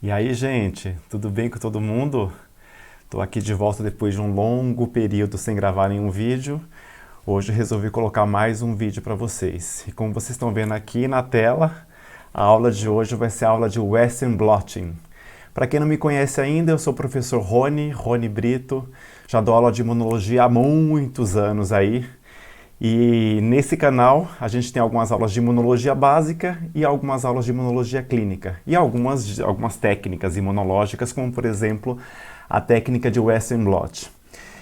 E aí, gente, tudo bem com todo mundo? Estou aqui de volta depois de um longo período sem gravar nenhum vídeo. Hoje resolvi colocar mais um vídeo para vocês. E como vocês estão vendo aqui na tela, a aula de hoje vai ser a aula de Western Blotting. Para quem não me conhece ainda, eu sou o professor Rony Brito. Já dou aula de imunologia há muitos anos aí. E nesse canal a gente tem algumas aulas de imunologia básica e algumas aulas de imunologia clínica. E algumas técnicas imunológicas, como por exemplo a técnica de Western blot.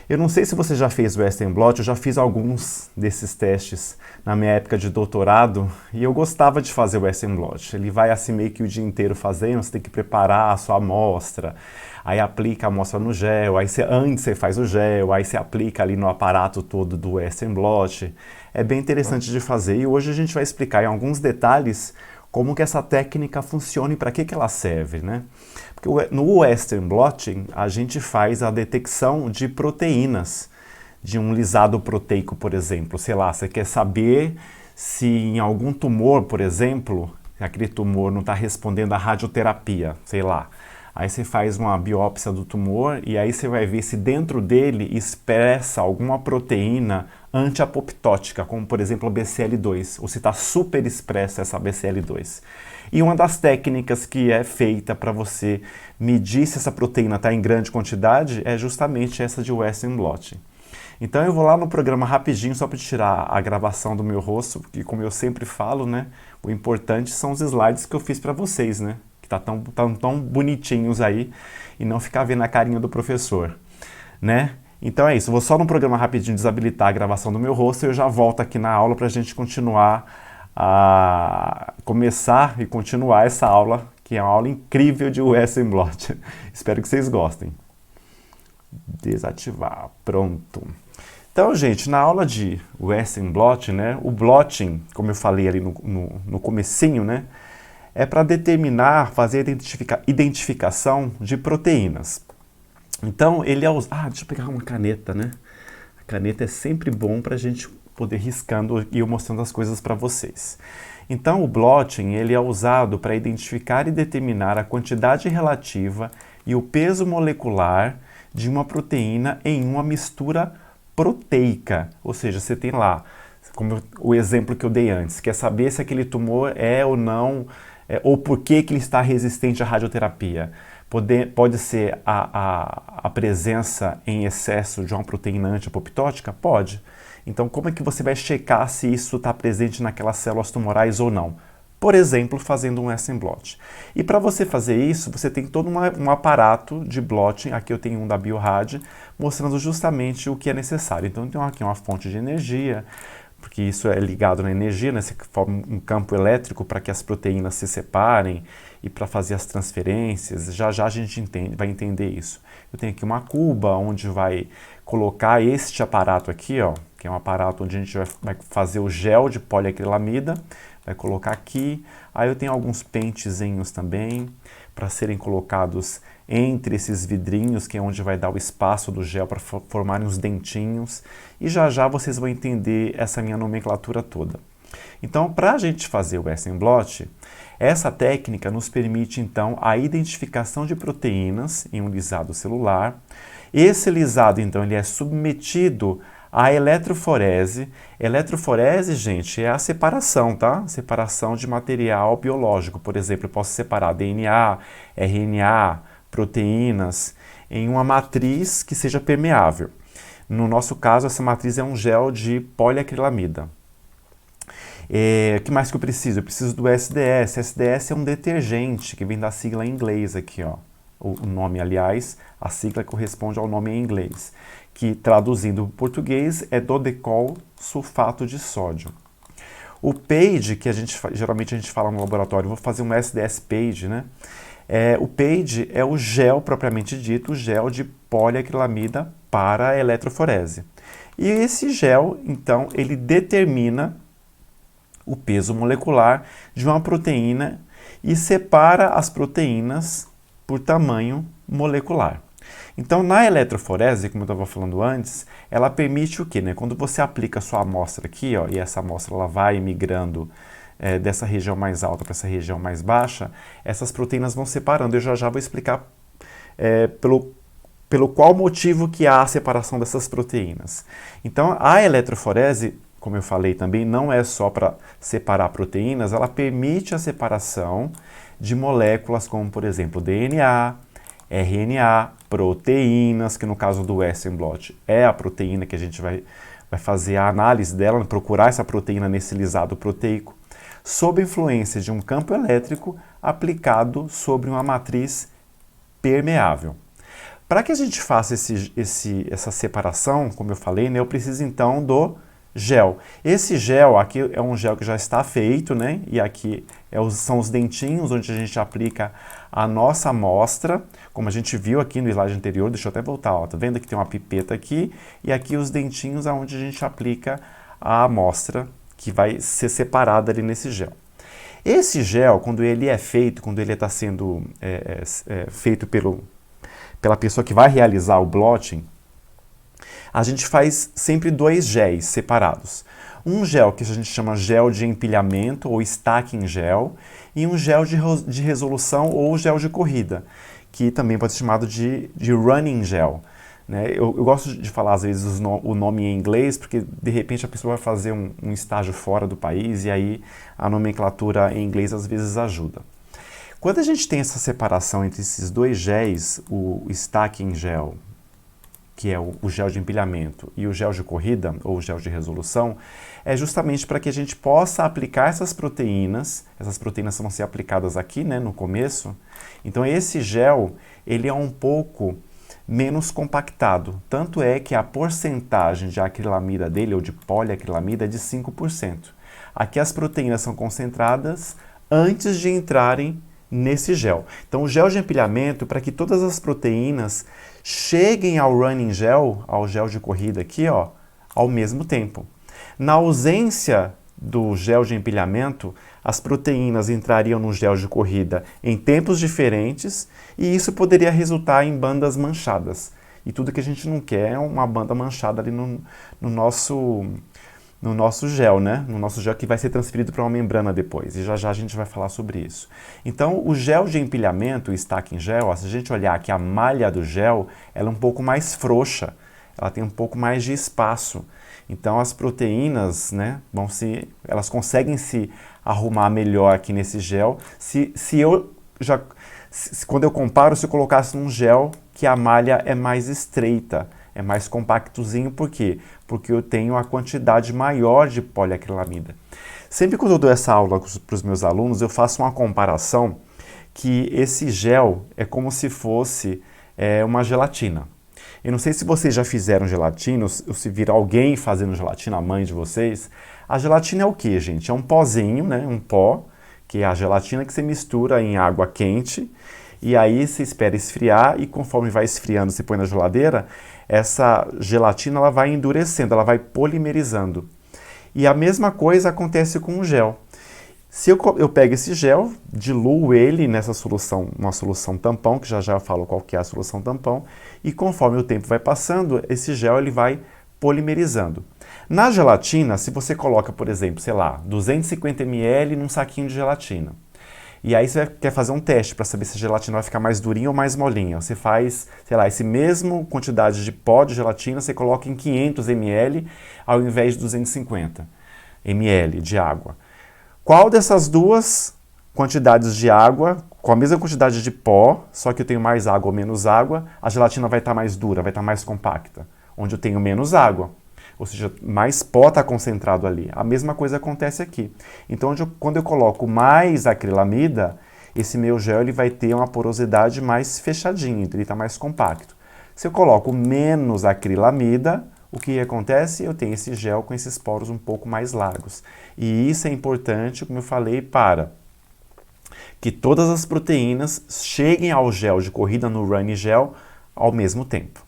Eu não sei se você já fez Western blot, eu já fiz alguns desses testes na minha época de doutorado e eu gostava de fazer o Western blot. Ele vai assim meio que o dia inteiro fazendo, você tem que preparar a sua amostra, aí aplica a amostra no gel, antes você faz o gel, aí você aplica ali no aparato todo do Western blot. É bem interessante de fazer e hoje a gente vai explicar em alguns detalhes como que essa técnica funciona e para que ela serve, né? Porque no Western blotting a gente faz a detecção de proteínas, de um lisado proteico, por exemplo. Sei lá, você quer saber se em algum tumor, por exemplo, aquele tumor não está respondendo à radioterapia, sei lá. Aí você faz uma biópsia do tumor e aí você vai ver se dentro dele expressa alguma proteína anti-apoptótica, como por exemplo a BCL2, ou se está super expressa essa BCL2. E uma das técnicas que é feita para você medir se essa proteína está em grande quantidade é justamente essa de Western blotting. Então eu vou lá no programa rapidinho só para tirar a gravação do meu rosto, porque como eu sempre falo, né, o importante são os slides que eu fiz para vocês, né? Tá tão bonitinhos aí e não ficar vendo a carinha do professor, né? Então é isso, vou só no programa rapidinho desabilitar a gravação do meu rosto e eu já volto aqui na aula para a gente começar e continuar essa aula, que é uma aula incrível de Western blot. Espero que vocês gostem. Desativar, pronto. Então, gente, na aula de Western blot, né, o blotting, como eu falei ali no comecinho, né, é para determinar, fazer a identificação de proteínas. Então, ele é usado... deixa eu pegar uma caneta, né? A caneta é sempre bom para a gente poder riscando e eu mostrando as coisas para vocês. Então, o blotting ele é usado para identificar e determinar a quantidade relativa e o peso molecular de uma proteína em uma mistura proteica. Ou seja, você tem lá, como o exemplo que eu dei antes, quer saber se aquele tumor é ou não... ou por que ele está resistente à radioterapia. Pode ser a presença em excesso de uma proteína anti-apoptótica? Pode. Então, como é que você vai checar se isso está presente naquelas células tumorais ou não? Por exemplo, fazendo um Western blot. E para você fazer isso, você tem todo um aparato de blotting, aqui eu tenho um da Biorad, mostrando justamente o que é necessário. Então, eu tenho aqui uma fonte de energia, porque isso é ligado na energia, né? Você forma um campo elétrico para que as proteínas se separem e para fazer as transferências. Já a gente vai entender isso. Eu tenho aqui uma cuba onde vai colocar este aparato aqui, ó, que é um aparato onde a gente vai fazer o gel de poliacrilamida, vai colocar aqui. Aí eu tenho alguns pentezinhos também para serem colocados entre esses vidrinhos, que é onde vai dar o espaço do gel para formarem os dentinhos. E já vocês vão entender essa minha nomenclatura toda. Então, para a gente fazer o Western blot, essa técnica nos permite, então, a identificação de proteínas em um lisado celular. Esse lisado, então, ele é submetido à eletroforese. Eletroforese, gente, é a separação, tá? Separação de material biológico. Por exemplo, eu posso separar DNA, RNA, proteínas em uma matriz que seja permeável. No nosso caso, essa matriz é um gel de poliacrilamida. O que mais que eu preciso? Eu preciso do SDS. SDS é um detergente que vem da sigla em inglês aqui, ó. O nome, aliás, a sigla corresponde ao nome em inglês, que traduzindo para o português é dodecol sulfato de sódio. O PAGE, que geralmente a gente fala no laboratório, eu vou fazer um SDS PAGE, né? O PAGE é o gel propriamente dito, o gel de poliacrilamida para a eletroforese. E esse gel, então, ele determina o peso molecular de uma proteína e separa as proteínas por tamanho molecular. Então, na eletroforese, como eu estava falando antes, ela permite o quê, né? Quando você aplica a sua amostra aqui, ó, e essa amostra ela vai migrando dessa região mais alta para essa região mais baixa, essas proteínas vão separando. Eu já vou explicar pelo qual motivo que há a separação dessas proteínas. Então, a eletroforese, como eu falei também, não é só para separar proteínas, ela permite a separação de moléculas como, por exemplo, DNA, RNA, proteínas, que no caso do Western blot é a proteína que a gente vai fazer a análise dela, procurar essa proteína nesse lisado proteico, sob influência de um campo elétrico aplicado sobre uma matriz permeável. Para que a gente faça essa separação, como eu falei, né, eu preciso então do gel. Esse gel aqui é um gel que já está feito, né? E aqui são os dentinhos onde a gente aplica a nossa amostra, como a gente viu aqui no slide anterior. Deixa eu até voltar, ó, tá vendo que tem uma pipeta aqui e aqui os dentinhos onde a gente aplica a amostra que vai ser separada ali nesse gel. Esse gel, quando ele é feito, quando ele está sendo feito pela pessoa que vai realizar o blotting, a gente faz sempre 2 géis separados. Um gel que a gente chama gel de empilhamento ou stacking gel e um gel de resolução ou gel de corrida, que também pode ser chamado de running gel. Né? Eu gosto de falar às vezes o nome em inglês porque de repente a pessoa vai fazer um estágio fora do país e aí a nomenclatura em inglês às vezes ajuda. Quando a gente tem essa separação entre esses 2 géis, o stacking gel, que é o gel de empilhamento, e o gel de corrida, ou o gel de resolução, é justamente para que a gente possa aplicar essas proteínas vão ser aplicadas aqui, né, no começo. Então esse gel, ele é um pouco menos compactado, tanto é que a porcentagem de acrilamida dele, ou de poliacrilamida, é de 5%. Aqui as proteínas são concentradas antes de entrarem nesse gel. Então o gel de empilhamento, para que todas as proteínas cheguem ao running gel, ao gel de corrida aqui, ó, ao mesmo tempo. Na ausência do gel de empilhamento, as proteínas entrariam no gel de corrida em tempos diferentes e isso poderia resultar em bandas manchadas. E tudo que a gente não quer é uma banda manchada ali no nosso gel, né? No nosso gel que vai ser transferido para uma membrana depois. E já já a gente vai falar sobre isso. Então, o gel de empilhamento, o stacking gel, ó, se a gente olhar aqui a malha do gel, ela é um pouco mais frouxa. Ela tem um pouco mais de espaço. Então, as proteínas, né, elas conseguem se arrumar melhor aqui nesse gel. Quando eu comparo, se eu colocasse num gel que a malha é mais estreita, é mais compactozinho, por quê? Porque eu tenho a quantidade maior de poliacrilamida. Sempre quando eu dou essa aula para os meus alunos, eu faço uma comparação que esse gel é como se fosse uma gelatina. Eu não sei se vocês já fizeram gelatina, ou se viram alguém fazendo gelatina, a mãe de vocês. A gelatina é o que, gente? É um pozinho, né? Um pó, que é a gelatina que você mistura em água quente, e aí você espera esfriar, e conforme vai esfriando, você põe na geladeira, essa gelatina ela vai endurecendo, ela vai polimerizando. E a mesma coisa acontece com o gel. Se eu pego esse gel, diluo ele nessa solução, uma solução tampão, que já já eu falo qual que é a solução tampão, e conforme o tempo vai passando, esse gel ele vai polimerizando. Na gelatina, se você coloca, por exemplo, sei lá, 250 ml num saquinho de gelatina, e aí você quer fazer um teste para saber se a gelatina vai ficar mais durinha ou mais molinha. Você faz, sei lá, esse mesmo quantidade de pó de gelatina, você coloca em 500 ml ao invés de 250 ml de água. Qual dessas duas quantidades de água, com a mesma quantidade de pó, só que eu tenho mais água ou menos água, a gelatina vai estar mais dura, vai estar mais compacta? Onde eu tenho menos água. Ou seja, mais pó está concentrado ali. A mesma coisa acontece aqui. Então, quando eu coloco mais acrilamida, esse meu gel ele vai ter uma porosidade mais fechadinha, então ele está mais compacto. Se eu coloco menos acrilamida, o que acontece? Eu tenho esse gel com esses poros um pouco mais largos. E isso é importante, como eu falei, para que todas as proteínas cheguem ao gel de corrida, no running gel, ao mesmo tempo.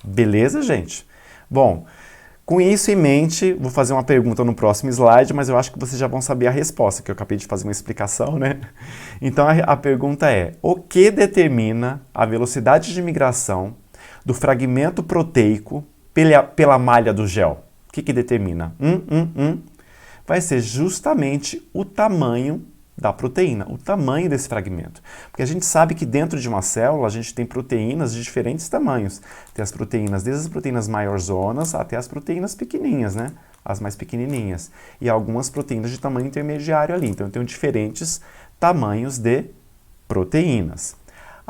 Beleza, gente? Bom, com isso em mente, vou fazer uma pergunta no próximo slide, mas eu acho que vocês já vão saber a resposta, que eu acabei de fazer uma explicação, né? Então a pergunta é: o que determina a velocidade de migração do fragmento proteico pela malha do gel? O que determina? vai ser justamente o tamanho da proteína, o tamanho desse fragmento. Porque a gente sabe que dentro de uma célula a gente tem proteínas de diferentes tamanhos. Tem as proteínas, desde as proteínas maiorzonas até as proteínas pequenininhas, né? As mais pequenininhas. E algumas proteínas de tamanho intermediário ali. Então eu tenho diferentes tamanhos de proteínas.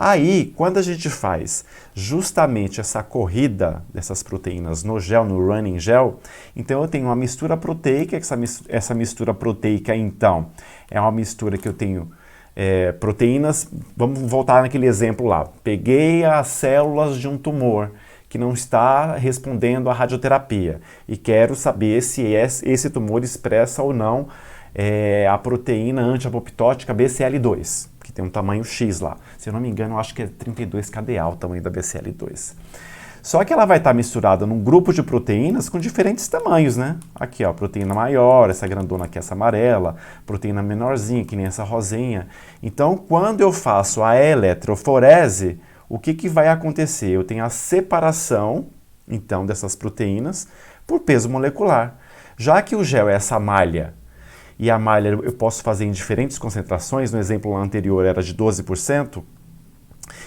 Aí, quando a gente faz justamente essa corrida dessas proteínas no gel, no running gel, então eu tenho uma mistura proteica, essa mistura proteica, então, é uma mistura que eu tenho proteínas, vamos voltar naquele exemplo lá, peguei as células de um tumor que não está respondendo à radioterapia e quero saber se esse tumor expressa ou não a proteína anti-apoptótica BCL2, que tem um tamanho X lá. Se eu não me engano, eu acho que é 32 kDa o tamanho da BCL2. Só que ela vai estar misturada num grupo de proteínas com diferentes tamanhos, né? Aqui, ó, proteína maior, essa grandona aqui, essa amarela, proteína menorzinha, que nem essa rosinha. Então, quando eu faço a eletroforese, o que vai acontecer? Eu tenho a separação, então, dessas proteínas por peso molecular. Já que o gel é essa malha, e a malha eu posso fazer em diferentes concentrações, no exemplo anterior era de 12%,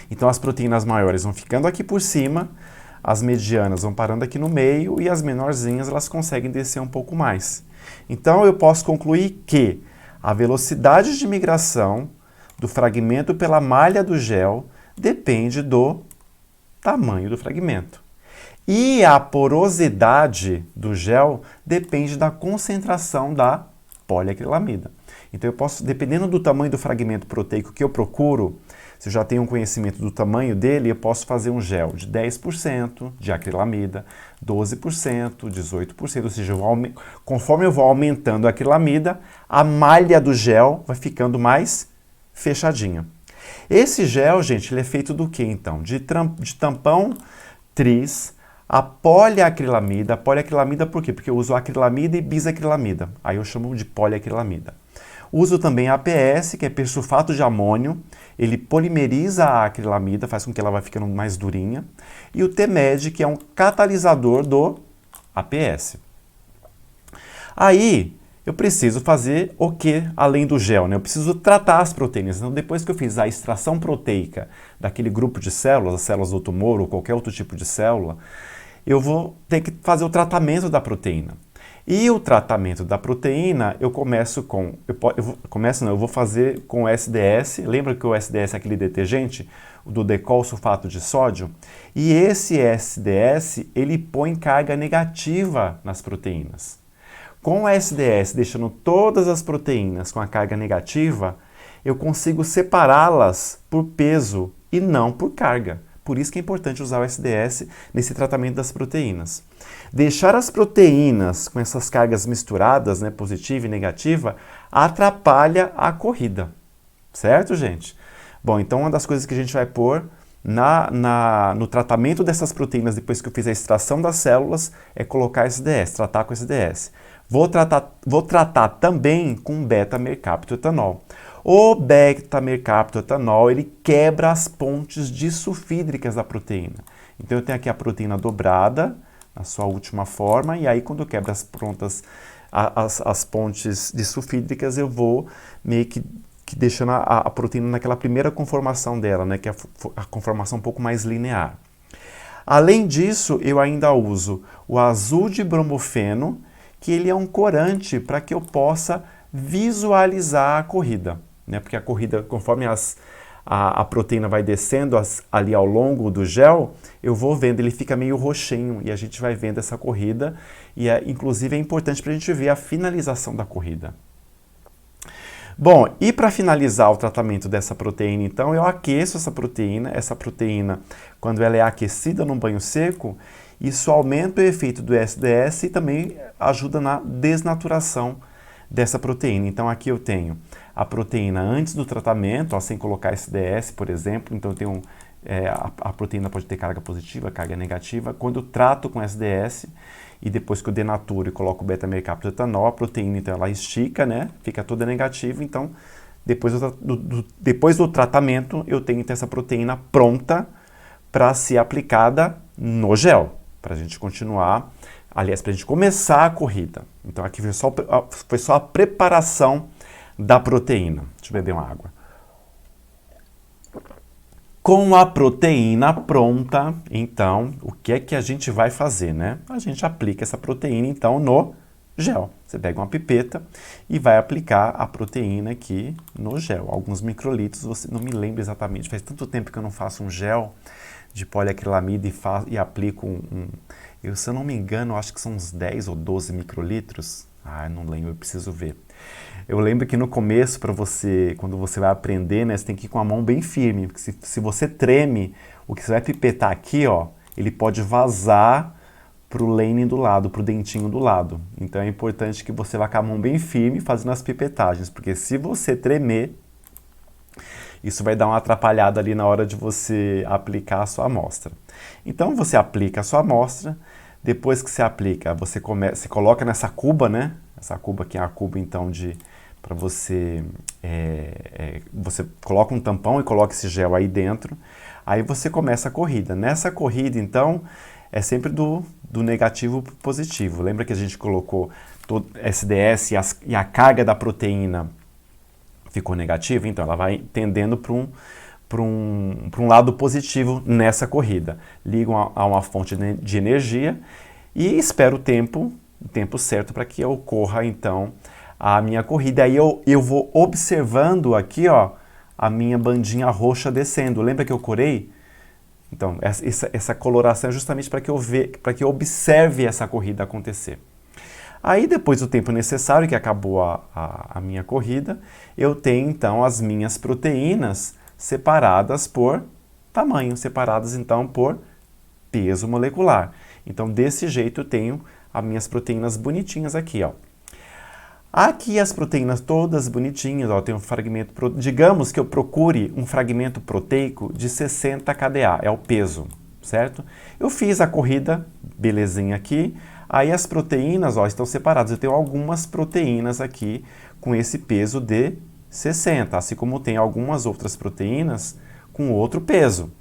então as proteínas maiores vão ficando aqui por cima, as medianas vão parando aqui no meio e as menorzinhas elas conseguem descer um pouco mais. Então eu posso concluir que a velocidade de migração do fragmento pela malha do gel depende do tamanho do fragmento. E a porosidade do gel depende da concentração da poliacrilamida. Então eu posso, dependendo do tamanho do fragmento proteico que eu procuro, se eu já tenho um conhecimento do tamanho dele, eu posso fazer um gel de 10% de acrilamida, 12%, 18%, ou seja, conforme eu vou aumentando a acrilamida, a malha do gel vai ficando mais fechadinha. Esse gel, gente, ele é feito do que então? De tampão tris, a poliacrilamida. Poliacrilamida por quê? Porque eu uso acrilamida e bisacrilamida. Aí eu chamo de poliacrilamida. Uso também a APS, que é persulfato de amônio. Ele polimeriza a acrilamida, faz com que ela vá ficando mais durinha. E o TMED, que é um catalisador do APS. Aí, eu preciso fazer o que além do gel, né? Eu preciso tratar as proteínas. Então, depois que eu fiz a extração proteica daquele grupo de células, as células do tumor ou qualquer outro tipo de célula, eu vou ter que fazer o tratamento da proteína. E o tratamento da proteína, eu vou fazer com o SDS. Lembra que o SDS é aquele detergente, o do decol sulfato de sódio? E esse SDS, ele põe carga negativa nas proteínas. Com o SDS deixando todas as proteínas com a carga negativa, eu consigo separá-las por peso e não por carga. Por isso que é importante usar o SDS nesse tratamento das proteínas. Deixar as proteínas com essas cargas misturadas, né, positiva e negativa, atrapalha a corrida. Certo, gente? Bom, então uma das coisas que a gente vai pôr no tratamento dessas proteínas, depois que eu fiz a extração das células, é colocar SDS, tratar com SDS. Vou tratar também com beta-mercaptoetanol. O beta-mercaptoetanol, ele quebra as pontes disulfídricas da proteína. Então eu tenho aqui a proteína dobrada, na sua última forma, e aí quando eu quebro as pontes disulfídricas, eu vou meio que deixando a proteína naquela primeira conformação dela, né, que é a conformação um pouco mais linear. Além disso, eu ainda uso o azul de bromofeno, que ele é um corante para que eu possa visualizar a corrida, né? Porque a corrida, conforme a proteína vai descendo ali ao longo do gel, eu vou vendo, ele fica meio roxinho e a gente vai vendo essa corrida e inclusive é importante para a gente ver a finalização da corrida. Bom, e para finalizar o tratamento dessa proteína, então, eu aqueço essa proteína, quando ela é aquecida num banho seco, isso aumenta o efeito do SDS e também ajuda na desnaturação dessa proteína. Então aqui eu tenho a proteína antes do tratamento, ó, sem colocar SDS, por exemplo, então eu tenho, a proteína pode ter carga positiva, carga negativa. Quando eu trato com SDS e depois que eu denaturo e coloco beta-mercaptoetanol, a proteína então ela estica, né, fica toda negativa, então depois do tratamento eu tenho então, essa proteína pronta para ser aplicada no gel, para a gente continuar Aliás, para a gente começar a corrida. Então aqui foi só a preparação da proteína. Deixa eu beber uma água. Com a proteína pronta, então, o que é que a gente vai fazer, né? A gente aplica essa proteína, então, no gel. Você pega uma pipeta e vai aplicar a proteína aqui no gel. Alguns microlitros, você não me lembro exatamente, faz tanto tempo que eu não faço um gel de poliacrilamida e aplico se eu não me engano, acho que são uns 10 ou 12 microlitros. Ah, não lembro, eu preciso ver. Eu lembro que no começo, quando você vai aprender, né, você tem que ir com a mão bem firme, porque se você treme, o que você vai pipetar aqui, ó, ele pode vazar pro lane do lado, pro dentinho do lado. Então é importante que você vá com a mão bem firme fazendo as pipetagens, porque se você tremer, isso vai dar uma atrapalhada ali na hora de você aplicar a sua amostra. Então você aplica a sua amostra, depois que você aplica, você coloca nessa cuba, né? Essa cuba aqui é a cuba então para você, você coloca um tampão e coloca esse gel aí dentro, aí você começa a corrida. Nessa corrida então, é sempre do negativo para o positivo. Lembra que a gente colocou todo SDS e a carga da proteína ficou negativa? Então ela vai tendendo para um lado positivo nessa corrida. Ligo a uma fonte de energia e espero o tempo certo para que ocorra então a minha corrida. Aí eu vou observando aqui, ó, a minha bandinha roxa descendo. Lembra que eu corei? Então essa coloração é justamente para que eu observe essa corrida acontecer. Aí depois do tempo necessário, que acabou a minha corrida, eu tenho então as minhas proteínas separadas por tamanho, separadas então por peso molecular. Então desse jeito eu tenho as minhas proteínas bonitinhas aqui, ó. Aqui as proteínas todas bonitinhas, ó, tem um fragmento, digamos que eu procure um fragmento proteico de 60 kDa, é o peso, certo? Eu fiz a corrida, belezinha aqui, aí as proteínas, ó, estão separadas. Eu tenho algumas proteínas aqui com esse peso de 60, assim como tem algumas outras proteínas com outro peso.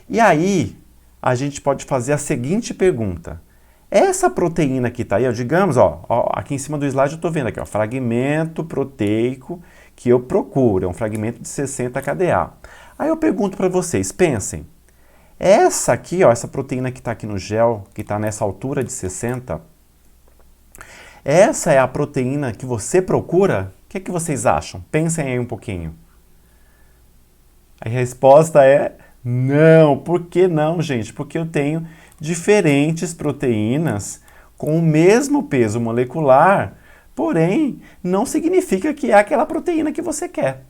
E aí, a gente pode fazer a seguinte pergunta. Essa proteína que está aí, ó, digamos, ó, aqui em cima do slide eu estou vendo aqui, ó, fragmento proteico que eu procuro, é um fragmento de 60 kDa. Aí eu pergunto para vocês, pensem, essa aqui, ó, essa proteína que está aqui no gel, que está nessa altura de 60, essa é a proteína que você procura? O que vocês acham? Pensem aí um pouquinho. A resposta é não. Por que não, gente? Porque eu tenho diferentes proteínas com o mesmo peso molecular, porém, não significa que é aquela proteína que você quer.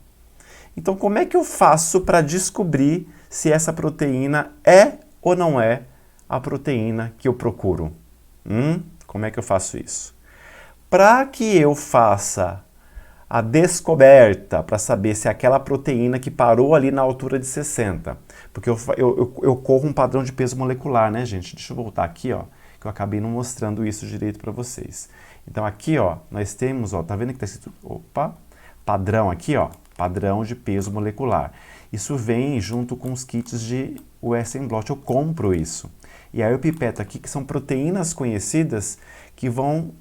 Então, como é que eu faço para descobrir se essa proteína é ou não é a proteína que eu procuro? Como é que eu faço isso? Para que eu faça a descoberta, para saber se é aquela proteína que parou ali na altura de 60, porque eu corro um padrão de peso molecular, né, gente? Deixa eu voltar aqui, ó, que eu acabei não mostrando isso direito para vocês. Então aqui, ó, nós temos, ó, tá vendo que tá escrito, opa, padrão aqui, ó, padrão de peso molecular. Isso vem junto com os kits de Western blot, eu compro isso. E aí eu pipeto aqui que são proteínas conhecidas que vão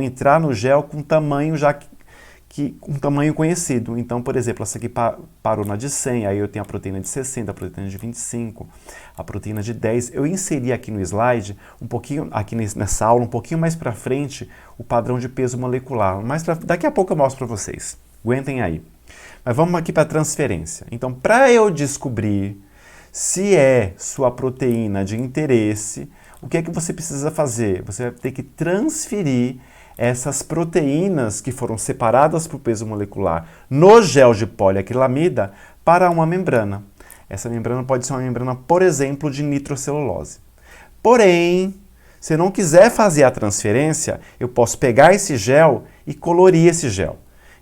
entrar no gel com tamanho um tamanho conhecido. Então, por exemplo, essa aqui parou na de 100, aí eu tenho a proteína de 60, a proteína de 25, a proteína de 10. Eu inseri aqui no slide, um pouquinho, aqui nessa aula, um pouquinho mais para frente, o padrão de peso molecular. Daqui a pouco eu mostro para vocês. Aguentem aí. Mas vamos aqui para a transferência. Então, para eu descobrir se é sua proteína de interesse, o que é que você precisa fazer? Você vai ter que transferir essas proteínas que foram separadas por peso molecular no gel de poliacrilamida para uma membrana. Essa membrana pode ser uma membrana, por exemplo, de nitrocelulose. Porém, se eu não quiser fazer a transferência, eu posso pegar esse gel e colorir esse gel.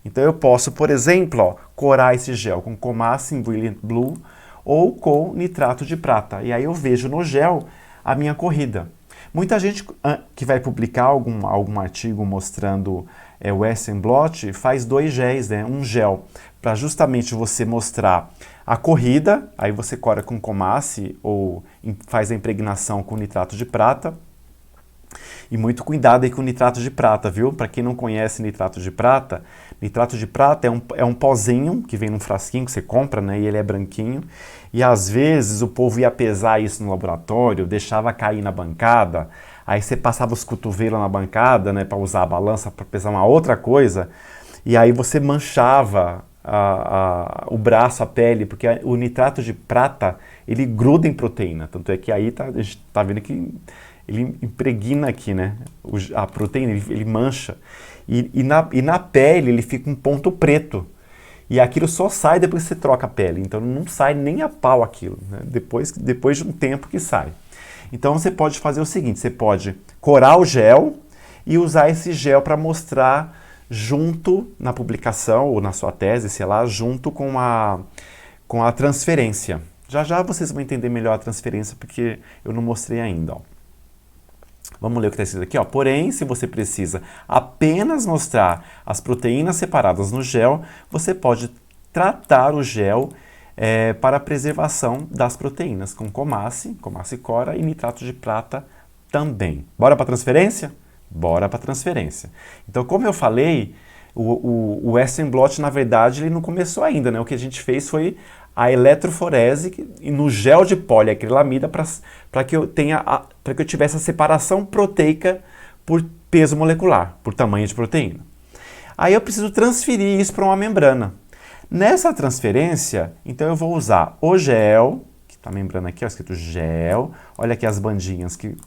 Então eu posso, por exemplo, ó, corar esse gel com Comacin Brilliant Blue ou com nitrato de prata. E aí eu vejo no gel a minha corrida. Muita gente que vai publicar algum artigo mostrando o Western blot faz 2 géis, né? Um gel para justamente você mostrar a corrida, aí você cora com Comacin ou faz a impregnação com nitrato de prata, E muito cuidado aí com o nitrato de prata, viu? Para quem não conhece nitrato de prata é um pozinho que vem num frasquinho que você compra, né? E ele é branquinho. E às vezes o povo ia pesar isso no laboratório, deixava cair na bancada, aí você passava os cotovelos na bancada, né? Para usar a balança para pesar uma outra coisa, e aí você manchava o braço, a pele, porque o nitrato de prata, ele gruda em proteína. Tanto é que aí a gente tá vendo que ele impregna aqui, né? A proteína, ele mancha. E na pele ele fica um ponto preto. E aquilo só sai depois que você troca a pele. Então não sai nem a pau aquilo, né? Depois de um tempo que sai. Então você pode fazer o seguinte, você pode corar o gel e usar esse gel para mostrar junto na publicação ou na sua tese, sei lá, junto com a transferência. Já já vocês vão entender melhor a transferência porque eu não mostrei ainda, ó. Vamos ler o que está escrito aqui, ó. Porém, se você precisa apenas mostrar as proteínas separadas no gel, você pode tratar o gel para a preservação das proteínas com Comace Cora e nitrato de prata também. Bora para a transferência? Bora para a transferência. Então, como eu falei, o Western blot, na verdade, ele não começou ainda, né? O que a gente fez foi a eletroforese no gel de poliacrilamida para que eu tivesse a separação proteica por peso molecular, por tamanho de proteína. Aí eu preciso transferir isso para uma membrana. Nessa transferência, então eu vou usar o gel, que está a membrana aqui, ó, escrito gel. Olha aqui as bandinhas que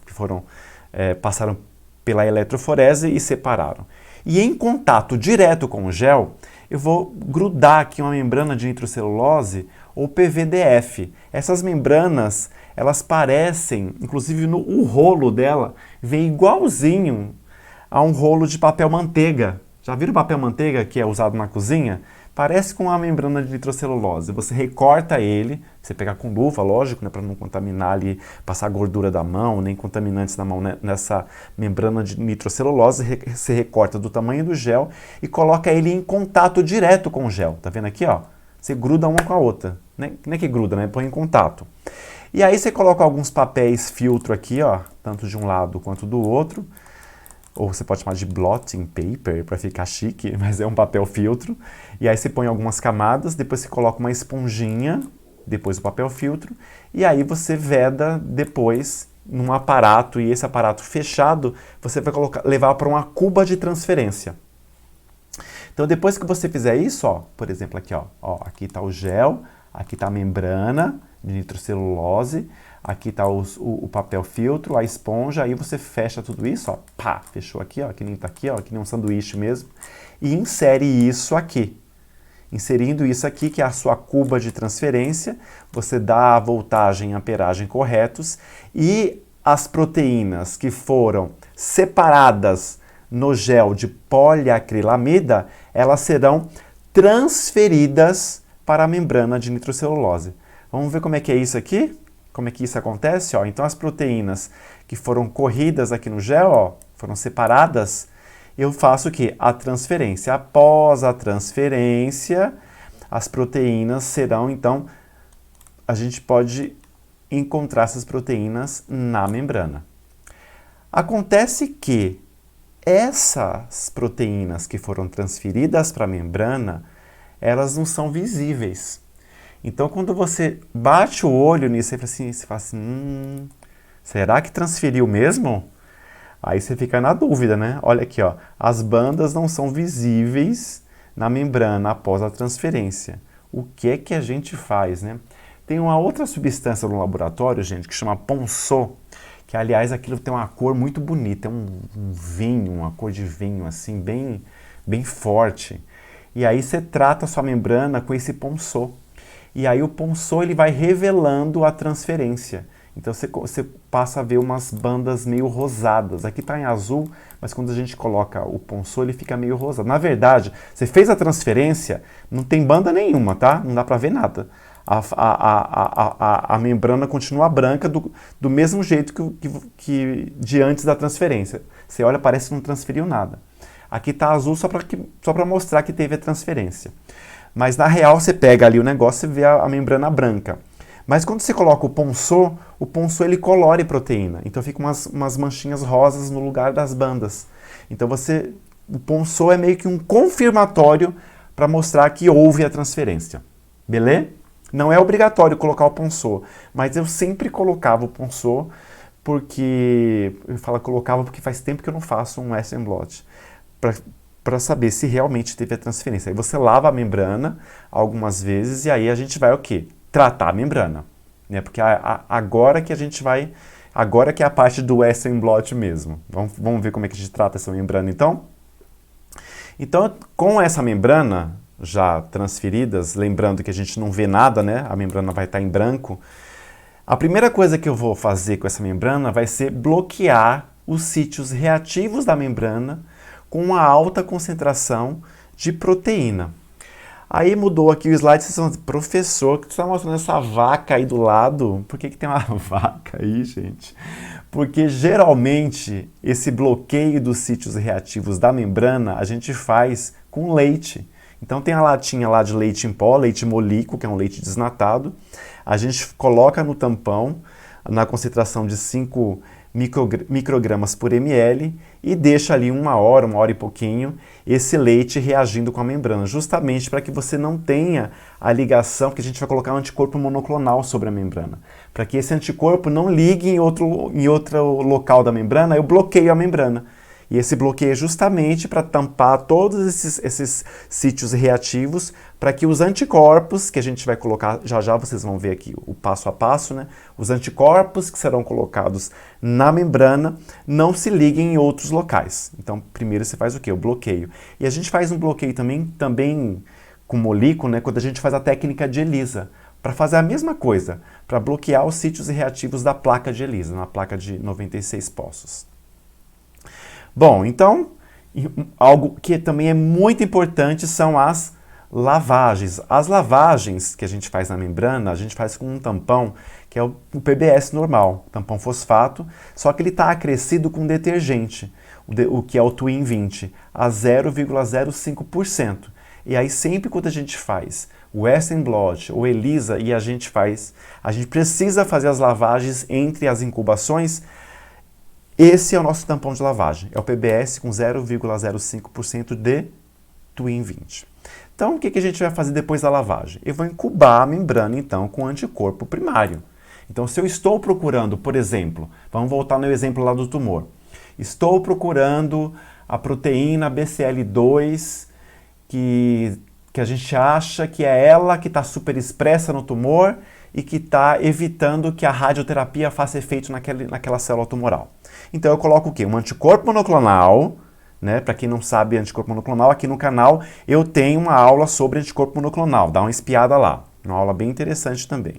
passaram pela eletroforese e separaram. E em contato direto com o gel, eu vou grudar aqui uma membrana de nitrocelulose ou PVDF. Essas membranas, elas parecem, inclusive o rolo dela, vem igualzinho a um rolo de papel manteiga. Já viram o papel manteiga que é usado na cozinha? Parece com uma membrana de nitrocelulose. Você recorta ele, você pega com luva, lógico, né, para não contaminar ali, passar gordura da mão, nem contaminantes na mão, né, nessa membrana de nitrocelulose. Você recorta do tamanho do gel e coloca ele em contato direto com o gel. Tá vendo aqui, ó? Você gruda uma com a outra. Não é que gruda, né? Põe em contato. E aí você coloca alguns papéis filtro aqui, ó, tanto de um lado quanto do outro. Ou você pode chamar de blotting paper para ficar chique, mas é um papel filtro. E aí você põe algumas camadas, depois você coloca uma esponjinha, depois o papel filtro, e aí você veda depois num aparato, e esse aparato fechado você vai levar para uma cuba de transferência. Então depois que você fizer isso, ó, por exemplo aqui, ó, aqui está o gel, aqui está a membrana de nitrocelulose, aqui está o papel filtro, a esponja, aí você fecha tudo isso, ó, pá, fechou aqui, ó, que nem tá aqui, ó, que nem um sanduíche mesmo, e insere isso aqui. Inserindo isso aqui, que é a sua cuba de transferência, você dá a voltagem e amperagem corretos, e as proteínas que foram separadas no gel de poliacrilamida, elas serão transferidas para a membrana de nitrocelulose. Vamos ver como é que é isso aqui? Como é que isso acontece? Ó, então as proteínas que foram corridas aqui no gel, ó, foram separadas, eu faço o quê? A transferência. Após a transferência, as proteínas serão, então, a gente pode encontrar essas proteínas na membrana. Acontece que essas proteínas que foram transferidas para a membrana, elas não são visíveis. Então, quando você bate o olho nisso, você fala assim, será que transferiu mesmo? Aí você fica na dúvida, né? Olha aqui, ó, as bandas não são visíveis na membrana após a transferência. O que é que a gente faz, né? Tem uma outra substância no laboratório, gente, que chama Ponceau, que, aliás, aquilo tem uma cor muito bonita, é um vinho, uma cor de vinho, assim, bem forte. E aí você trata a sua membrana com esse Ponceau. E aí o Ponceau, ele vai revelando a transferência. Então você passa a ver umas bandas meio rosadas. Aqui está em azul, mas quando a gente coloca o Ponceau, ele fica meio rosado. Na verdade, você fez a transferência, não tem banda nenhuma, tá? Não dá para ver nada. A membrana continua branca do mesmo jeito que de antes da transferência. Você olha, parece que não transferiu nada. Aqui está azul só para mostrar que teve a transferência. Mas na real você pega ali o negócio e vê a membrana branca. Mas quando você coloca o Ponceau ele colore proteína. Então fica umas manchinhas rosas no lugar das bandas. Então o Ponceau é meio que um confirmatório para mostrar que houve a transferência. Beleza? Não é obrigatório colocar o Ponceau, mas eu sempre colocava o Ponceau porque... colocava porque faz tempo que eu não faço um Western blot. Para saber se realmente teve a transferência. Aí você lava a membrana algumas vezes e aí a gente vai o quê? Tratar a membrana. Né? Porque agora que a gente vai... Agora que é a parte do Western blot mesmo. Vamos ver como é que a gente trata essa membrana então? Então, com essa membrana já transferidas, lembrando que a gente não vê nada, né? A membrana vai estar em branco. A primeira coisa que eu vou fazer com essa membrana vai ser bloquear os sítios reativos da membrana com uma alta concentração de proteína. Aí mudou aqui o slide, vocês vão dizer, professor, que você está mostrando essa vaca aí do lado? Por que tem uma vaca aí, gente? Porque geralmente esse bloqueio dos sítios reativos da membrana a gente faz com leite. Então tem a latinha lá de leite em pó, leite molíco, que é um leite desnatado. A gente coloca no tampão, na concentração de 5 microgramas por ml e deixa ali uma hora e pouquinho, esse leite reagindo com a membrana, justamente para que você não tenha a ligação, porque a gente vai colocar um anticorpo monoclonal sobre a membrana, para que esse anticorpo não ligue em outro local da membrana, eu bloqueio a membrana. E esse bloqueio é justamente para tampar todos esses sítios reativos, para que os anticorpos, que a gente vai colocar, já vocês vão ver aqui o passo a passo, né? Os anticorpos que serão colocados na membrana não se liguem em outros locais. Então, primeiro você faz o quê? O bloqueio. E a gente faz um bloqueio também com molículo, né? Quando a gente faz a técnica de ELISA, para fazer a mesma coisa, para bloquear os sítios reativos da placa de ELISA, na placa de 96 poços. Bom, então, algo que também é muito importante são as lavagens. As lavagens que a gente faz na membrana, a gente faz com um tampão, que é o PBS normal, tampão fosfato, só que ele está acrescido com detergente, o que é o Twin 20, a 0,05%. E aí sempre quando a gente faz o Western blot ou ELISA e a gente precisa fazer as lavagens entre as incubações. Esse é o nosso tampão de lavagem, é o PBS com 0,05% de Twin 20. Então, o que a gente vai fazer depois da lavagem? Eu vou incubar a membrana, então, com anticorpo primário. Então, se eu estou procurando, por exemplo, vamos voltar no exemplo lá do tumor. Estou procurando a proteína BCL2, que a gente acha que é ela que está super expressa no tumor e que está evitando que a radioterapia faça efeito naquela célula tumoral. Então eu coloco o quê? Um anticorpo monoclonal, né? Para quem não sabe anticorpo monoclonal, aqui no canal eu tenho uma aula sobre anticorpo monoclonal, dá uma espiada lá, uma aula bem interessante também.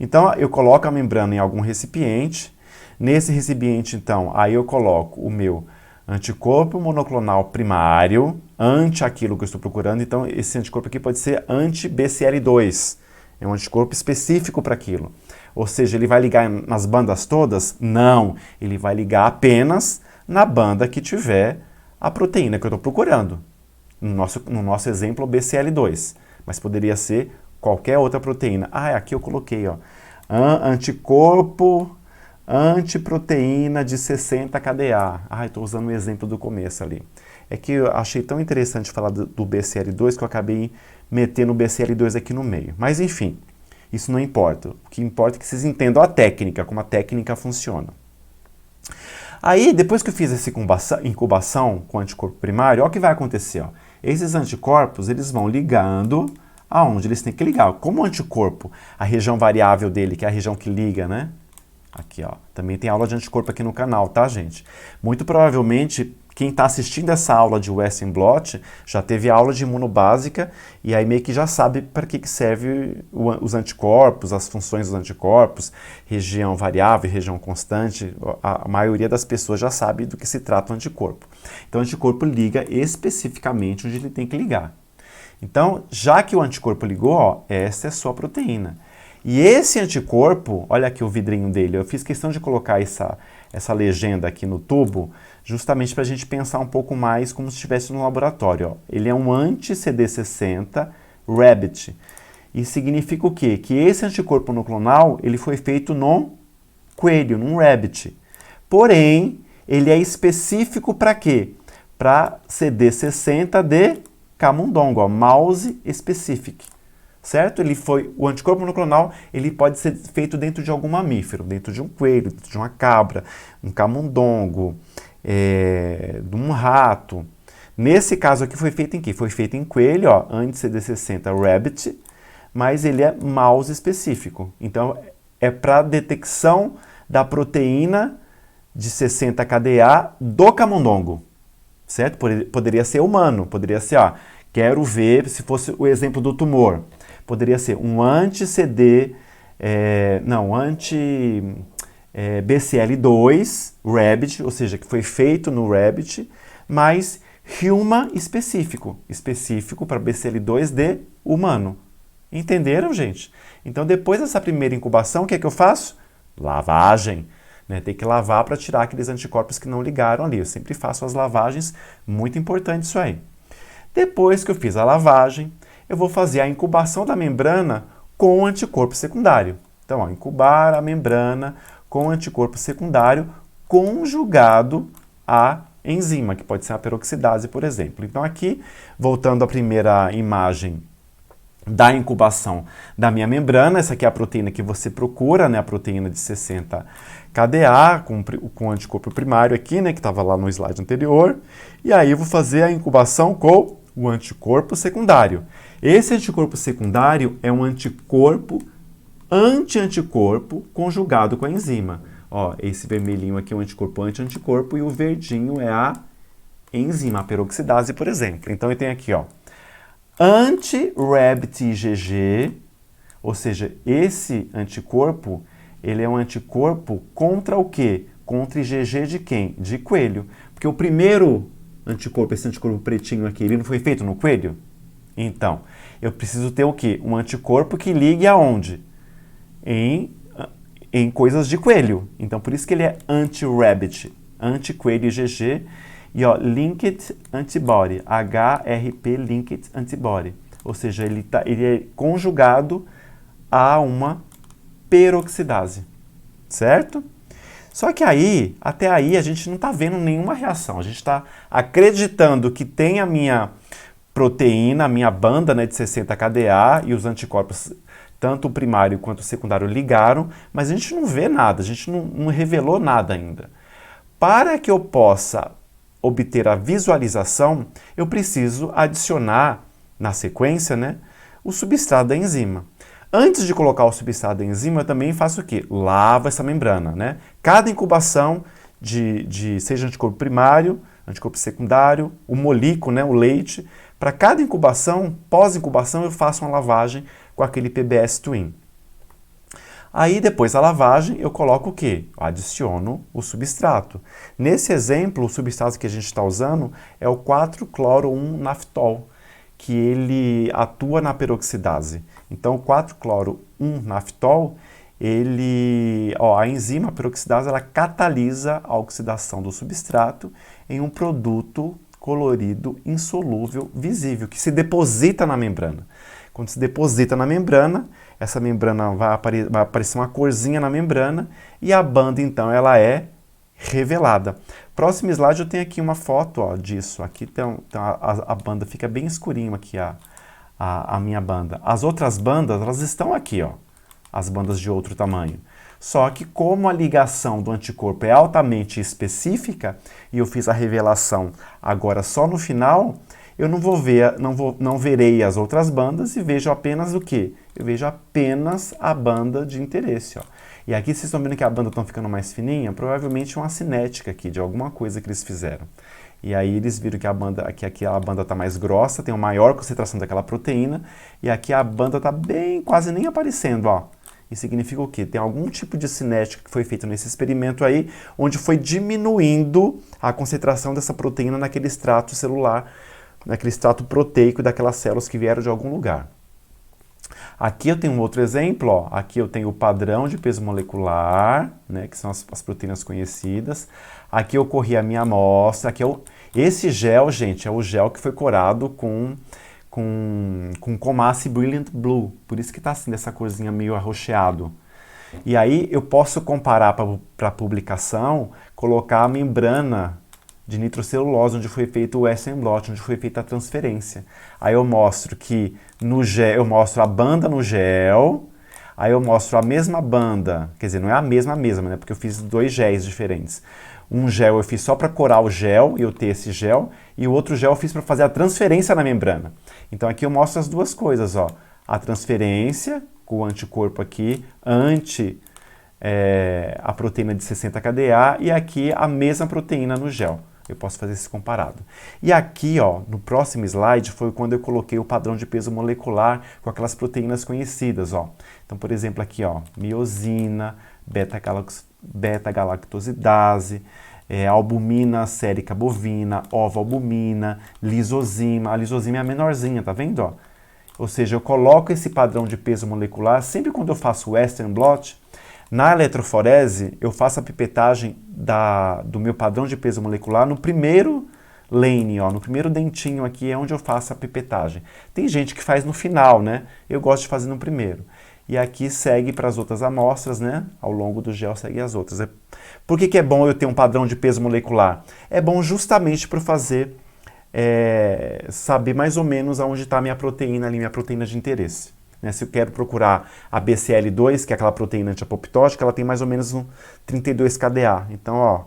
Então eu coloco a membrana em algum recipiente, nesse recipiente então, aí eu coloco o meu anticorpo monoclonal primário, ante aquilo que eu estou procurando, então esse anticorpo aqui pode ser anti-BCL2, é um anticorpo específico para aquilo. Ou seja, ele vai ligar nas bandas todas? Não, ele vai ligar apenas na banda que tiver a proteína que eu estou procurando. No nosso exemplo, o BCL2, mas poderia ser qualquer outra proteína. Aqui eu coloquei, ó, anticorpo antiproteína de 60 kDa. Estou usando o exemplo do começo ali. É que eu achei tão interessante falar do BCL2 que eu acabei metendo o BCL2 aqui no meio. Mas enfim, isso não importa. O que importa é que vocês entendam a técnica, como a técnica funciona. Aí, depois que eu fiz essa incubação com anticorpo primário, olha o que vai acontecer. Ó. Esses anticorpos, eles vão ligando aonde eles têm que ligar. Como o anticorpo, a região variável dele, que é a região que liga, né? Aqui, ó. Também tem aula de anticorpo aqui no canal, tá, gente? Muito provavelmente, quem está assistindo essa aula de Western blot já teve aula de imunobásica e aí meio que já sabe para que serve os anticorpos, as funções dos anticorpos, região variável, região constante. A maioria das pessoas já sabe do que se trata o anticorpo. Então, o anticorpo liga especificamente onde ele tem que ligar. Então, já que o anticorpo ligou, ó, essa é a sua proteína. E esse anticorpo, olha aqui o vidrinho dele, eu fiz questão de colocar essa legenda aqui no tubo, justamente para a gente pensar um pouco mais como se estivesse no laboratório. Ó. Ele é um anti-CD60 Rabbit. Isso significa o quê? Que esse anticorpo monoclonal, ele foi feito num coelho, num rabbit. Porém, ele é específico para quê? Para CD60 de camundongo, ó, mouse specific. Certo? O anticorpo monoclonal, ele pode ser feito dentro de algum mamífero, dentro de um coelho, dentro de uma cabra, um camundongo, de um rato. Nesse caso aqui foi feito em quê? Foi feito em coelho, ó, anti-CD60 rabbit, mas ele é mouse específico. Então, é para detecção da proteína de 60 KDA do camundongo, certo? Poderia ser humano, poderia ser, quero ver, se fosse o exemplo do tumor, poderia ser um anti-CD, BCL2 rabbit, ou seja, que foi feito no rabbit, mas human específico para BCL2 de humano. Entenderam, gente? Então, depois dessa primeira incubação, o que é que eu faço? Lavagem. Né? Tem que lavar para tirar aqueles anticorpos que não ligaram ali. Eu sempre faço as lavagens, muito importante isso aí. Depois que eu fiz a lavagem, eu vou fazer a incubação da membrana com anticorpo secundário. Então, incubar a membrana com anticorpo secundário conjugado à enzima, que pode ser a peroxidase, por exemplo. Então, aqui, voltando à primeira imagem da incubação da minha membrana, essa aqui é a proteína que você procura, né, a proteína de 60 KDA, com anticorpo primário aqui, né, que estava lá no slide anterior, e aí eu vou fazer a incubação com o anticorpo secundário. Esse anticorpo secundário é um anticorpo anti-anticorpo conjugado com a enzima. Ó, esse vermelhinho aqui é um anticorpo anti-anticorpo e o verdinho é a enzima, a peroxidase, por exemplo. Então eu tenho aqui, ó, anti-rabbit IgG, ou seja, esse anticorpo, ele é um anticorpo contra o quê? Contra IgG de quem? De coelho. Porque o primeiro anticorpo, esse anticorpo pretinho aqui, ele não foi feito no coelho? Então, eu preciso ter o quê? Um anticorpo que ligue aonde? Em coisas de coelho. Então, por isso que ele é anti-rabbit, anti-coelho IgG. E ó, linked antibody, HRP linked antibody, ou seja, ele é conjugado a uma peroxidase, certo? Só que aí, até aí, a gente não está vendo nenhuma reação, a gente está acreditando que tem a minha proteína, a minha banda, né, de 60 KDA e os anticorpos, tanto o primário quanto o secundário, ligaram, mas a gente não vê nada, a gente não revelou nada ainda. Para que eu possa obter a visualização, eu preciso adicionar na sequência, né, o substrato da enzima. Antes de colocar o substrato da enzima, eu também faço o quê? Lavo essa membrana, né? Cada incubação seja anticorpo primário, anticorpo secundário, o molículo, né, o leite, para cada incubação, pós-incubação, eu faço uma lavagem com aquele PBS Twin. Aí, depois da lavagem, eu coloco o quê? Eu adiciono o substrato. Nesse exemplo, o substrato que a gente está usando é o 4-cloro-1-naftol, que ele atua na peroxidase. Então, o 4-cloro-1-naftol, a enzima, a peroxidase, ela catalisa a oxidação do substrato em um produto colorido insolúvel visível, que se deposita na membrana. Quando se deposita na membrana, essa membrana vai aparecer uma corzinha na membrana e a banda, então, ela é revelada. Próximo slide eu tenho aqui uma foto, ó, disso. Aqui a banda fica bem escurinho aqui, a minha banda. As outras bandas, elas estão aqui, ó, as bandas de outro tamanho. Só que como a ligação do anticorpo é altamente específica e eu fiz a revelação agora só no final, eu não verei as outras bandas e vejo apenas o quê? Eu vejo apenas a banda de interesse, ó. E aqui vocês estão vendo que a banda está ficando mais fininha, provavelmente uma cinética aqui de alguma coisa que eles fizeram. E aí eles viram que aqui a banda está mais grossa, tem uma maior concentração daquela proteína, e aqui a banda está bem, quase nem aparecendo, ó. Isso significa o quê? Tem algum tipo de cinética que foi feito nesse experimento aí, onde foi diminuindo a concentração dessa proteína naquele extrato celular, naquele extrato proteico daquelas células que vieram de algum lugar. Aqui eu tenho um outro exemplo, ó. Aqui eu tenho o padrão de peso molecular, né, que são as proteínas conhecidas. Aqui eu corri a minha amostra. Esse gel, gente, é o gel que foi corado com com Comasse Brilliant Blue. Por isso que está assim, dessa corzinha meio arroxeado. E aí eu posso comparar para publicação, colocar a membrana de nitrocelulose, onde foi feito o Western blot, onde foi feita a transferência. Aí eu mostro que no gel, eu mostro a banda no gel, aí eu mostro a mesma banda, quer dizer, não é a mesma, né? Porque eu fiz 2 géis diferentes. Um gel eu fiz só para corar o gel e eu ter esse gel, e o outro gel eu fiz para fazer a transferência na membrana. Então aqui eu mostro as duas coisas, ó. A transferência, com o anticorpo aqui, a proteína de 60 kDa, e aqui a mesma proteína no gel. Eu posso fazer esse comparado. E aqui, ó, no próximo slide, foi quando eu coloquei o padrão de peso molecular com aquelas proteínas conhecidas, ó. Então, por exemplo, aqui, ó, miosina, beta-galactosidase, albumina sérica bovina, ovalbumina, lisozima. A lisozima é a menorzinha, tá vendo, ó? Ou seja, eu coloco esse padrão de peso molecular, sempre quando eu faço Western blot, na eletroforese, eu faço a pipetagem do meu padrão de peso molecular no primeiro lane, ó, no primeiro dentinho aqui é onde eu faço a pipetagem. Tem gente que faz no final, né? Eu gosto de fazer no primeiro. E aqui segue para as outras amostras, né? Ao longo do gel segue as outras. Por que é bom eu ter um padrão de peso molecular? É bom justamente para fazer, saber mais ou menos aonde está a minha proteína ali, minha proteína de interesse. Né? Se eu quero procurar a BCL2, que é aquela proteína antiapoptótica, ela tem mais ou menos 32 kDa. Então, ó,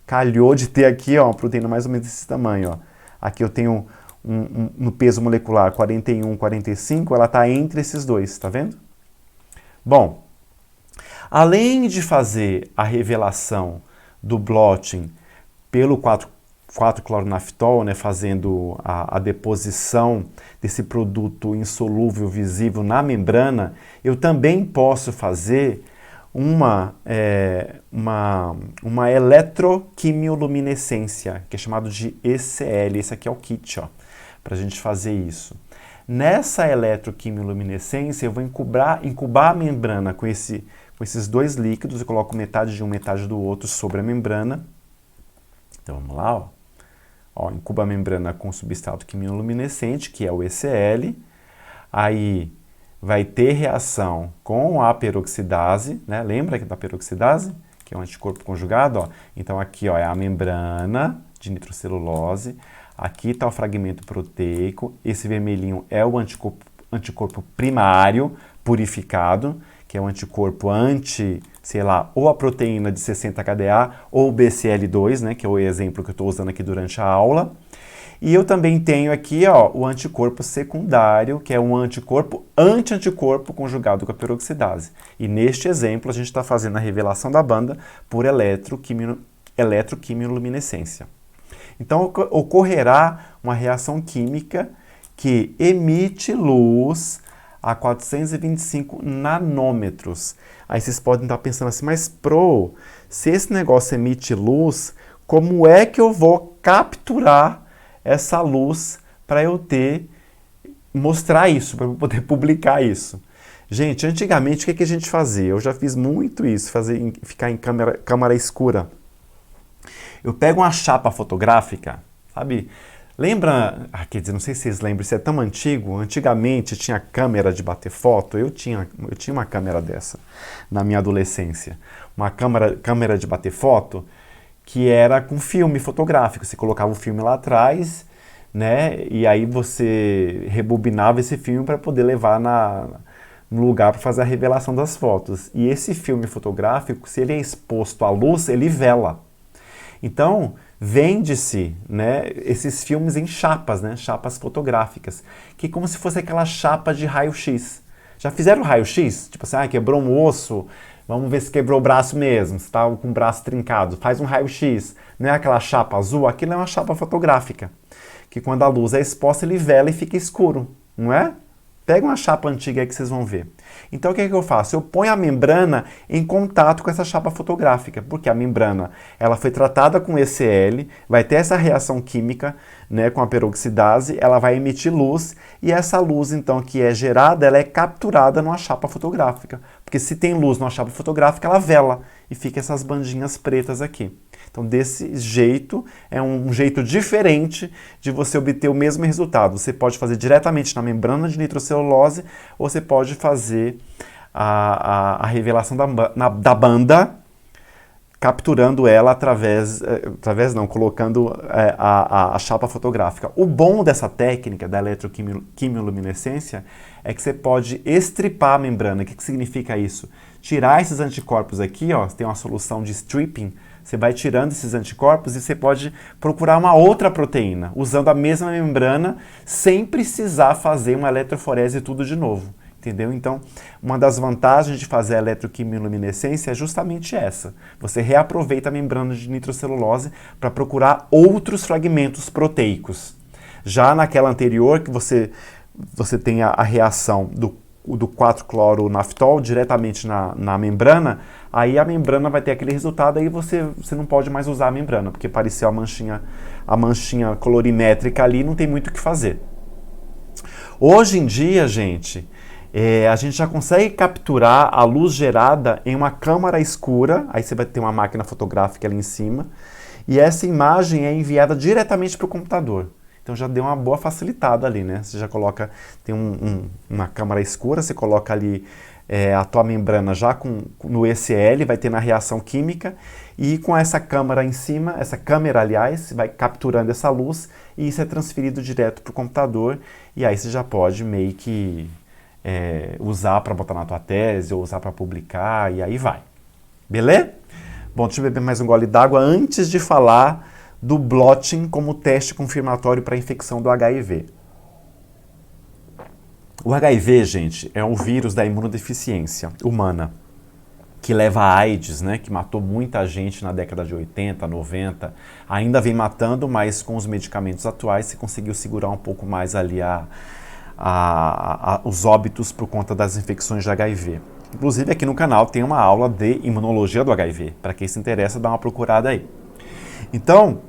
calhou de ter aqui, ó, uma proteína mais ou menos desse tamanho, ó. Aqui eu tenho no peso molecular 41, 45, ela está entre esses dois, tá vendo? Bom, além de fazer a revelação do blotting pelo 4-cloronaftol, né, fazendo a deposição desse produto insolúvel visível na membrana, eu também posso fazer uma eletroquimioluminescência, que é chamado de ECL. Esse aqui é o kit, ó, para a gente fazer isso. Nessa eletroquimioluminescência, eu vou incubar a membrana com esses 2 líquidos, eu coloco metade de um, metade do outro sobre a membrana. Então vamos lá, ó. Ó, incuba a membrana com substrato quimioluminescente, que é o ECL. Aí vai ter reação com a peroxidase, né? Lembra da peroxidase? Que é um anticorpo conjugado, ó. Então aqui, ó, é a membrana de nitrocelulose. Aqui está o fragmento proteico. Esse vermelhinho é o anticorpo primário purificado, que é um anticorpo sei lá, ou a proteína de 60 kDa ou o BCL2, né, que é o exemplo que eu estou usando aqui durante a aula. E eu também tenho aqui, ó, o anticorpo secundário, que é um anticorpo anti-anticorpo conjugado com a peroxidase. E neste exemplo a gente está fazendo a revelação da banda por eletroquimioluminescência. Então ocorrerá uma reação química que emite luz a 425 nanômetros. Aí vocês podem estar pensando assim, mas se esse negócio emite luz, como é que eu vou capturar essa luz para eu mostrar isso, para eu poder publicar isso? Gente, antigamente o que a gente fazia? Eu já fiz muito isso, ficar em câmara escura. Eu pego uma chapa fotográfica, sabe? Lembra, quer dizer, não sei se vocês lembram, isso é tão antigo, antigamente tinha câmera de bater foto, eu tinha uma câmera dessa na minha adolescência, uma câmera de bater foto que era com filme fotográfico, você colocava o filme lá atrás, né, e aí você rebobinava esse filme para poder levar no lugar para fazer a revelação das fotos. E esse filme fotográfico, se ele é exposto à luz, ele vela. Então, vende-se, né, esses filmes em chapas, né, chapas fotográficas, que é como se fosse aquela chapa de raio-x. Já fizeram raio-x? Tipo assim, quebrou um osso, vamos ver se quebrou o braço mesmo, se está com o braço trincado, faz um raio-x. Não é aquela chapa azul? Aquilo é uma chapa fotográfica, que quando a luz é exposta, ele vela e fica escuro, não é? Pega uma chapa antiga aí que vocês vão ver. Então o que eu faço? Eu ponho a membrana em contato com essa chapa fotográfica, porque a membrana ela foi tratada com ECL, vai ter essa reação química né, com a peroxidase, ela vai emitir luz e essa luz, então, que é gerada, ela é capturada numa chapa fotográfica. Porque se tem luz numa chapa fotográfica, ela vela e fica essas bandinhas pretas aqui. Então, desse jeito, é um jeito diferente de você obter o mesmo resultado. Você pode fazer diretamente na membrana de nitrocelulose ou você pode fazer a revelação da banda, capturando ela colocando a chapa fotográfica. O bom dessa técnica da eletroquimiluminescência é que você pode estripar a membrana. O que significa isso? Tirar esses anticorpos aqui, ó, tem uma solução de stripping, você vai tirando esses anticorpos e você pode procurar uma outra proteína, usando a mesma membrana, sem precisar fazer uma eletroforese tudo de novo. Entendeu? Então, uma das vantagens de fazer a eletroquimiluminescência é justamente essa. Você reaproveita a membrana de nitrocelulose para procurar outros fragmentos proteicos. Já naquela anterior, que você tem a reação do 4-cloronaftol diretamente na membrana, aí a membrana vai ter aquele resultado, aí você não pode mais usar a membrana, porque apareceu a manchinha colorimétrica ali, não tem muito o que fazer. Hoje em dia, gente, a gente já consegue capturar a luz gerada em uma câmara escura, aí você vai ter uma máquina fotográfica ali em cima, e essa imagem é enviada diretamente para o computador. Então já deu uma boa facilitada ali, né? Você já coloca, tem uma câmara escura, você coloca ali a tua membrana já no ECL, vai ter na reação química, e com essa câmera em cima, essa câmera, aliás, vai capturando essa luz, e isso é transferido direto para o computador, e aí você já pode meio que usar para botar na tua tese, ou usar para publicar, e aí vai. Beleza? Bom, deixa eu beber mais um gole d'água antes de falar do blotting como teste confirmatório para a infecção do HIV. O HIV, gente, é um vírus da imunodeficiência humana, que leva a AIDS, né, que matou muita gente na década de 80, 90, ainda vem matando, mas com os medicamentos atuais se conseguiu segurar um pouco mais ali os óbitos por conta das infecções de HIV. Inclusive aqui no canal tem uma aula de imunologia do HIV, para quem se interessa dá uma procurada aí. Então,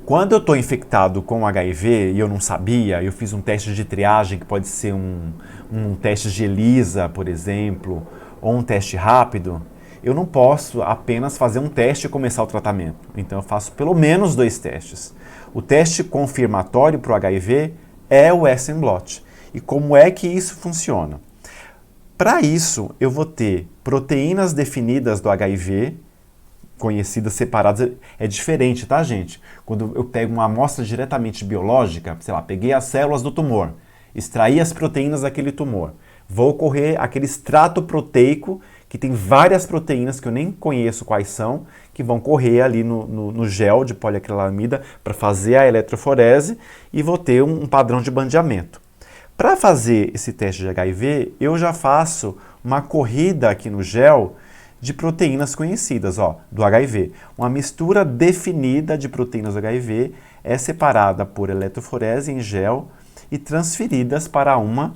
quando eu estou infectado com HIV e eu não sabia, eu fiz um teste de triagem, que pode ser um teste de ELISA, por exemplo, ou um teste rápido, eu não posso apenas fazer um teste e começar o tratamento. Então eu faço pelo menos 2 testes. O teste confirmatório para o HIV é o Western blot. E como é que isso funciona? Para isso, eu vou ter proteínas definidas do HIV, conhecidas separadas, é diferente, tá, gente? Quando eu pego uma amostra diretamente biológica, sei lá, peguei as células do tumor, extraí as proteínas daquele tumor, vou ocorrer aquele extrato proteico, que tem várias proteínas que eu nem conheço quais são, que vão correr ali no gel de poliacrilamida para fazer a eletroforese e vou ter um padrão de bandeamento. Para fazer esse teste de HIV, eu já faço uma corrida aqui no gel de proteínas conhecidas, do HIV. Uma mistura definida de proteínas do HIV é separada por eletroforese em gel e transferidas para uma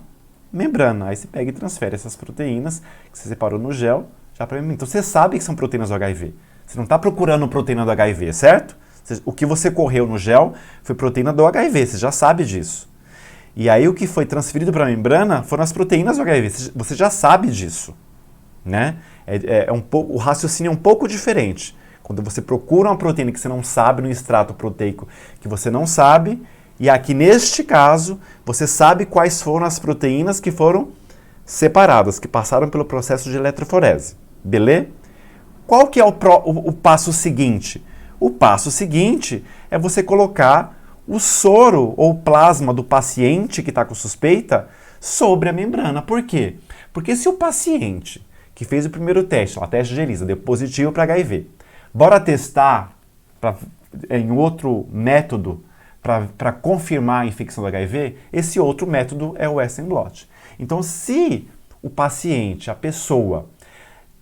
membrana. Aí você pega e transfere essas proteínas que você separou no gel já para a membrana. Então você sabe que são proteínas do HIV. Você não está procurando proteína do HIV, certo? O que você correu no gel foi proteína do HIV, você já sabe disso. E aí o que foi transferido para a membrana foram as proteínas do HIV, você já sabe disso, né? O raciocínio é um pouco diferente. Quando você procura uma proteína que você não sabe no extrato proteico que você não sabe, e aqui neste caso, você sabe quais foram as proteínas que foram separadas, que passaram pelo processo de eletroforese. Beleza? Qual que é o passo seguinte? O passo seguinte é você colocar o soro ou plasma do paciente que está com suspeita sobre a membrana. Por quê? Porque se o paciente que fez o primeiro teste, o teste de ELISA, deu positivo para HIV, bora testar em outro método para confirmar a infecção do HIV, esse outro método é o Western blot. Então, se o paciente, a pessoa,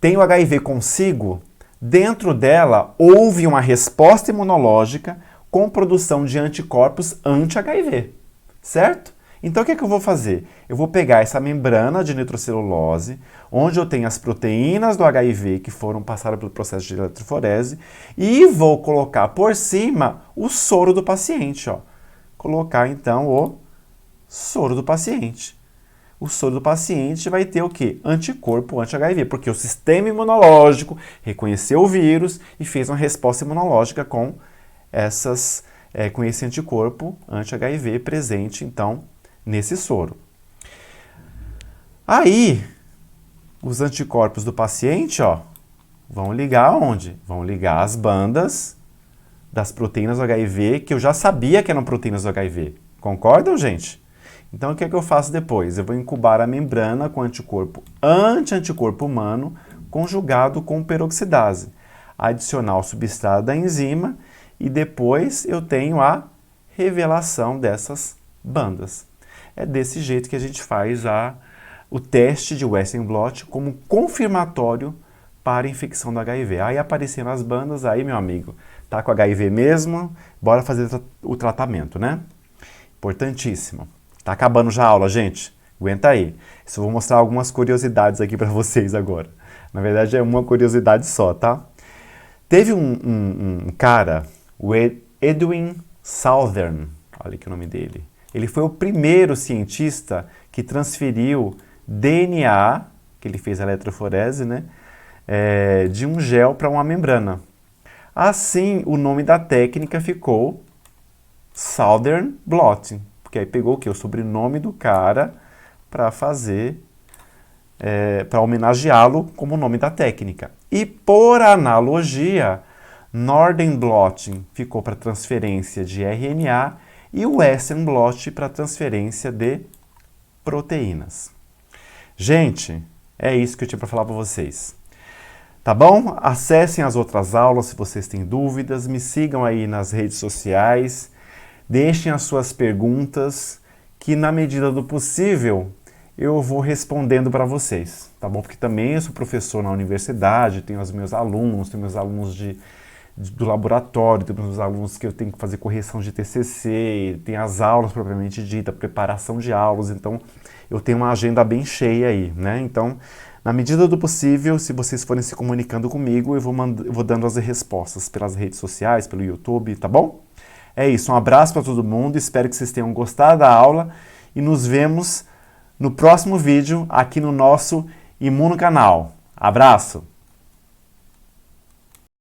tem o HIV consigo, dentro dela houve uma resposta imunológica com produção de anticorpos anti-HIV, certo? Então, o que é que eu vou fazer? Eu vou pegar essa membrana de nitrocelulose, onde eu tenho as proteínas do HIV que foram passadas pelo processo de eletroforese, e vou colocar por cima o soro do paciente, ó. Colocar, então, o soro do paciente. O soro do paciente vai ter o quê? Anticorpo anti-HIV, porque o sistema imunológico reconheceu o vírus e fez uma resposta imunológica com com esse anticorpo anti-HIV presente, então, nesse soro. Aí, os anticorpos do paciente, ó, vão ligar aonde? Vão ligar as bandas das proteínas do HIV, que eu já sabia que eram proteínas do HIV. Concordam, gente? Então, o que é que eu faço depois? Eu vou incubar a membrana com anticorpo anti-anticorpo humano conjugado com peroxidase, adicionar o substrato da enzima e depois eu tenho a revelação dessas bandas. É desse jeito que a gente faz o teste de Western blot como confirmatório para a infecção do HIV. Aí aparecendo as bandas, aí, meu amigo, tá com HIV mesmo, bora fazer o tratamento, né? Importantíssimo. Tá acabando já a aula, gente. Aguenta aí. Só vou mostrar algumas curiosidades aqui para vocês agora. Na verdade, é uma curiosidade só, tá? Teve um cara, o Edwin Southern, olha aqui o nome dele. Ele foi o primeiro cientista que transferiu DNA, que ele fez a eletroforese, né? De um gel para uma membrana. Assim, o nome da técnica ficou Southern blotting. Porque aí pegou o quê? O sobrenome do cara para fazer, para homenageá-lo como o nome da técnica. E por analogia, Northern blotting ficou para transferência de RNA e o Western blot para transferência de proteínas. Gente, é isso que eu tinha para falar para vocês. Tá bom? Acessem as outras aulas se vocês têm dúvidas, me sigam aí nas redes sociais. Deixem as suas perguntas, que na medida do possível eu vou respondendo para vocês, tá bom? Porque também eu sou professor na universidade, tenho os meus alunos, tenho meus alunos do laboratório, tenho meus alunos que eu tenho que fazer correção de TCC, tem as aulas propriamente dita, preparação de aulas, então eu tenho uma agenda bem cheia aí, né? Então, na medida do possível, se vocês forem se comunicando comigo, eu vou dando as respostas pelas redes sociais, pelo YouTube, tá bom? É isso, um abraço para todo mundo, espero que vocês tenham gostado da aula e nos vemos no próximo vídeo aqui no nosso Imuno Canal. Abraço!